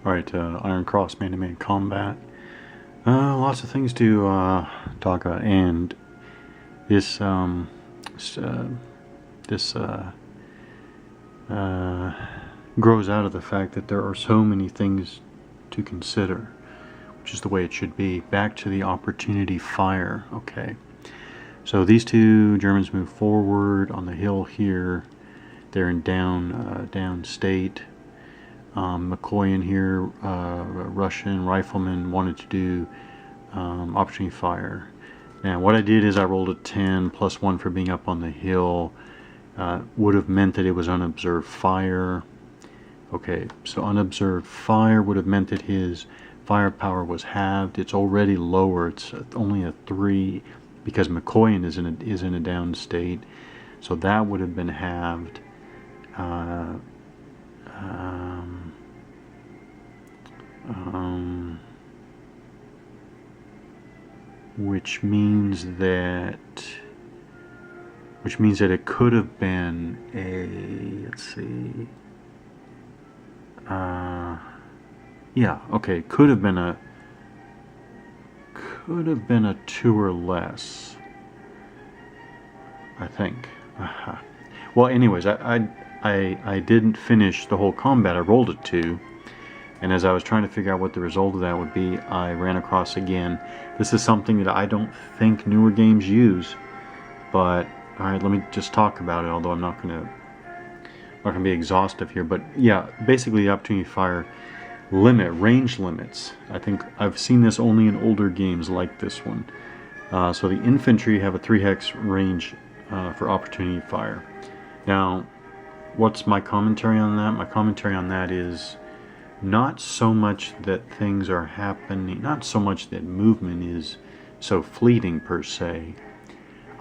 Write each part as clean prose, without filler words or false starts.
Alright, Iron Cross man-to-man combat. Lots of things to talk about, and this grows out of the fact that there are so many things to consider, which is the way it should be. Back to the opportunity fire. Okay, so these two Germans move forward on the hill here. They're in down state. McCoy here, Russian rifleman, wanted to do opportunity fire. Now what I did is I rolled a 10 plus 1 for being up on the hill. Would have meant that it was unobserved fire. Okay, so unobserved fire would have meant that his firepower was halved. It's already lower. It's only a 3 because McCoy is in a down state. So that would have been halved. Which means that it could have been a, let's see, yeah, okay, could have been a 2 or less, I think. Well, anyways, I didn't finish the whole combat. I rolled a 2, and as I was trying to figure out what the result of that would be, I ran across again. This is something that I don't think newer games use, but alright, let me just talk about it, although I'm not gonna be exhaustive here. But yeah, basically the opportunity fire range limits. I think I've seen this only in older games like this one. So the infantry have a 3 hex range for opportunity fire. Now, what's my commentary on that? My commentary on that is not so much that things are happening, not so much that movement is so fleeting per se.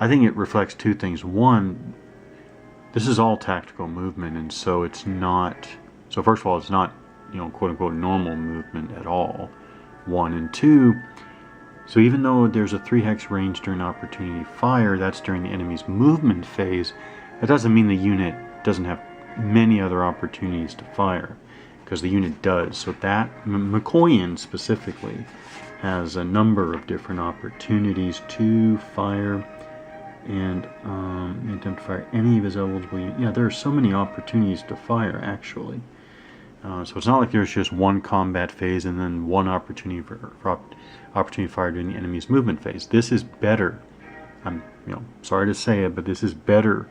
I think it reflects two things. One, this is all tactical movement, and so it's not, so first of all, it's not, quote unquote normal movement at all. 1, and 2, so even though there's a 3 hex range during opportunity fire, that's during the enemy's movement phase, that doesn't mean the unit doesn't have many other opportunities to fire, because the unit does. So that McCoyan specifically has a number of different opportunities to fire and attempt to fire any of his eligible units. Yeah, there are so many opportunities to fire actually. So it's not like there's just one combat phase and then one opportunity for opportunity fire during the enemy's movement phase. This is better. I'm sorry to say it, but this is better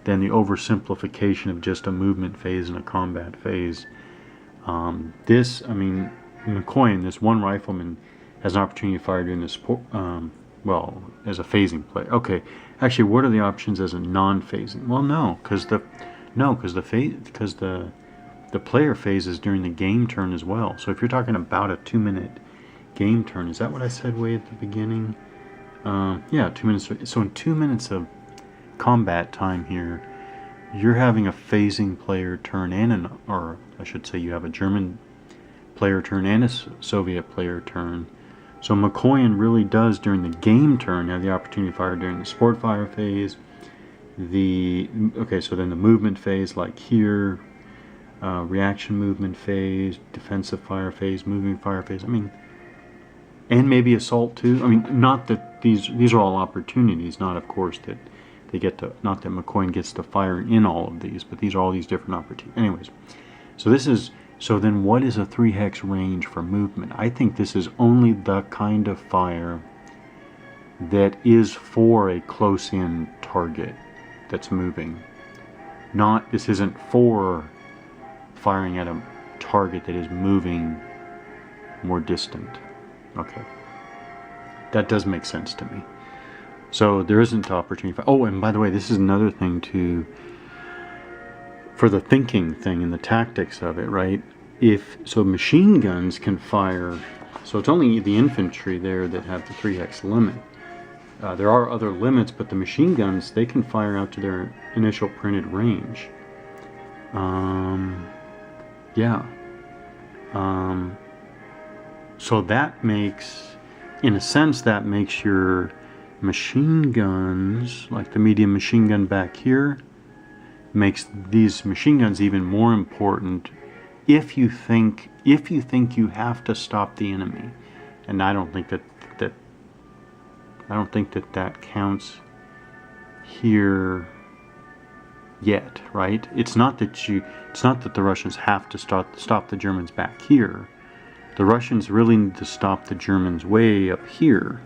than the oversimplification of just a movement phase and a combat phase. McCoy, this one rifleman, has an opportunity to fire during this, as a phasing play. Okay, actually, what are the options as a non-phasing? Well, no, because the player phase is during the game turn as well. So if you're talking about a 2-minute game turn, is that what I said way at the beginning? Yeah, 2 minutes. So in 2 minutes of combat time here, you're having a phasing player turn and or I should say you have a German player turn and a Soviet player turn. So McCoyan really does during the game turn have the opportunity to fire during the sport fire phase. So then the movement phase, like here, reaction movement phase, defensive fire phase, moving fire phase. And maybe assault too. Not that these are all opportunities. Not, of course, that they get to. Not that McCoyan gets to fire in all of these, but these are all these different opportunities. Anyways, so then what is a 3 hex range for movement? I think this is only the kind of fire that is for a close-in target that's moving. This isn't for firing at a target that is moving more distant. Okay, that does make sense to me. So there isn't opportunity. Oh, and by the way, this is another thing for the thinking thing and the tactics of it, right? So machine guns can fire, so it's only the infantry there that have the 3 hex limit. There are other limits, but the machine guns, they can fire out to their initial printed range. So that makes, in a sense, that makes your machine guns, like the medium machine gun back here, makes these machine guns even more important if you think you have to stop the enemy, and I don't think that that counts here yet, right? It's not that the Russians have to stop the Germans back here. The Russians really need to stop the Germans way up here,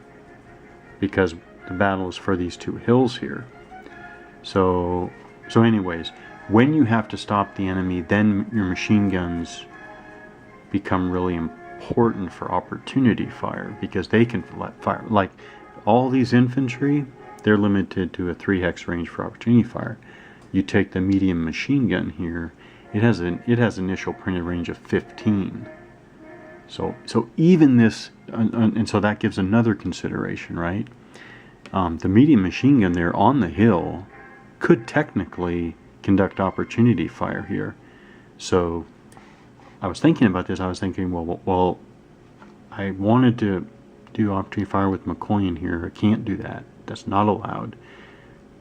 because the battle is for these two hills here. So anyways, when you have to stop the enemy, then your machine guns become really important for opportunity fire, because they can fire. Like all these infantry, they're limited to a 3 hex range for opportunity fire. You take the medium machine gun here, it has initial printed range of 15. So even this, and so that gives another consideration, right? The medium machine gun there on the hill could technically conduct opportunity fire here. So I was thinking about this. I was thinking, well, I wanted to do opportunity fire with McCoy here. I can't do that. That's not allowed.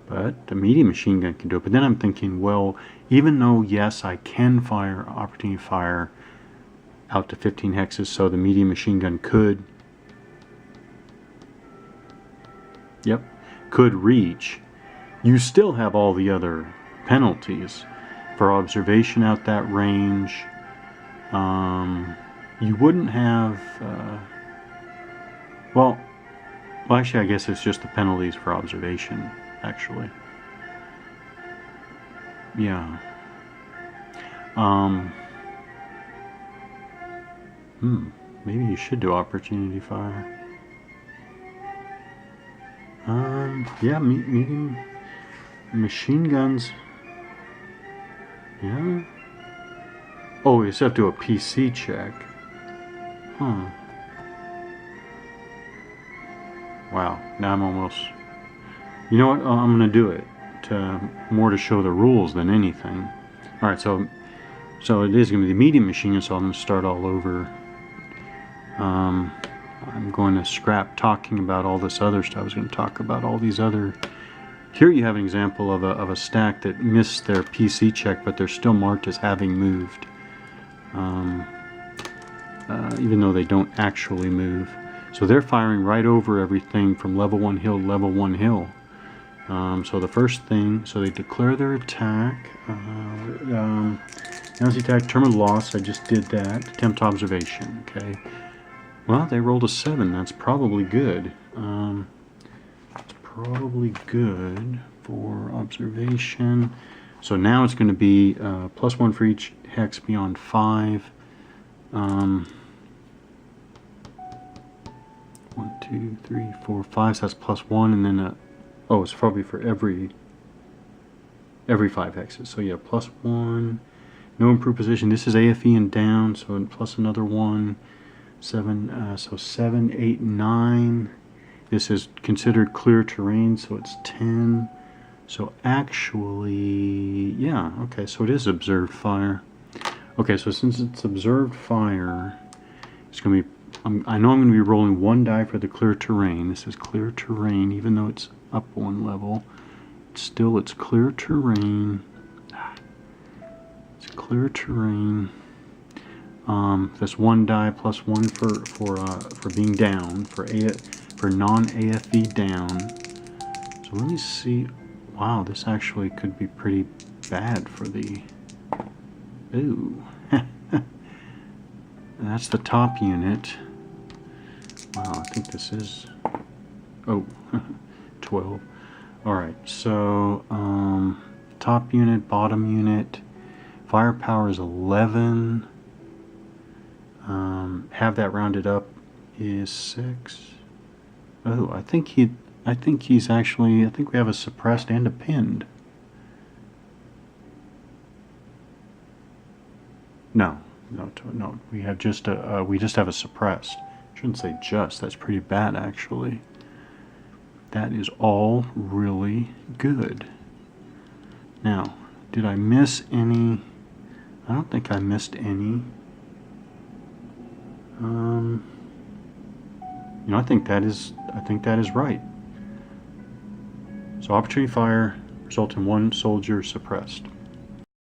But the medium machine gun can do it. But then I'm thinking, well, even though, yes, I can fire opportunity fire out to 15 hexes, so the medium machine gun could reach, you still have all the other penalties for observation out that range. You wouldn't have well actually I guess it's just the penalties for observation, actually. Yeah. Maybe you should do opportunity fire. Yeah, medium machine guns. Yeah. Oh, you just have to do a PC check. Huh. Wow. Now I'm almost... You know what? I'm going to do it. More to show the rules than anything. Alright, so it is going to be the medium machine gun, so I'm going to start all over. I'm going to scrap talking about all this other stuff. I was going to talk about all these other... Here you have an example of a stack that missed their PC check, but they're still marked as having moved. Even though they don't actually move. So they're firing right over everything from level 1 hill to level 1 hill. So the first thing, so they declare their attack. Announce the attack, term of loss, I just did that. Attempt observation, okay. Well, they rolled a 7, that's probably good. It's probably good for observation. So now it's going to be +1 for each hex beyond 5. 1, 2, 3, 4, 5, so that's +1, and then oh, it's probably for every 5 hexes. So yeah, +1. No improved position. This is AFE and down, so plus another 1. 7. So 7, 8, 9. This is considered clear terrain, so it's 10. So actually, yeah, okay, so it is observed fire. Okay, so since it's observed fire, it's going to be, I know I'm going to be rolling 1 die for the clear terrain. This is clear terrain, even though it's up 1 level. Still, it's clear terrain. It's clear terrain. That's 1 die plus 1 for being down, for non-AFE down. So let me see. Wow, this actually could be pretty bad for the... Ooh. That's the top unit. Wow, I think this is... Oh, 12. Alright, so top unit, bottom unit. Firepower is 11. Have that rounded up is 6. Oh, I think he's actually, I think we have a suppressed and a pinned. No, we have just we just have a suppressed. Shouldn't say just, that's pretty bad actually. That is all really good. Now, did I miss any? I don't think I missed any. You know, I think that is right. So opportunity fire result in 1 soldier suppressed.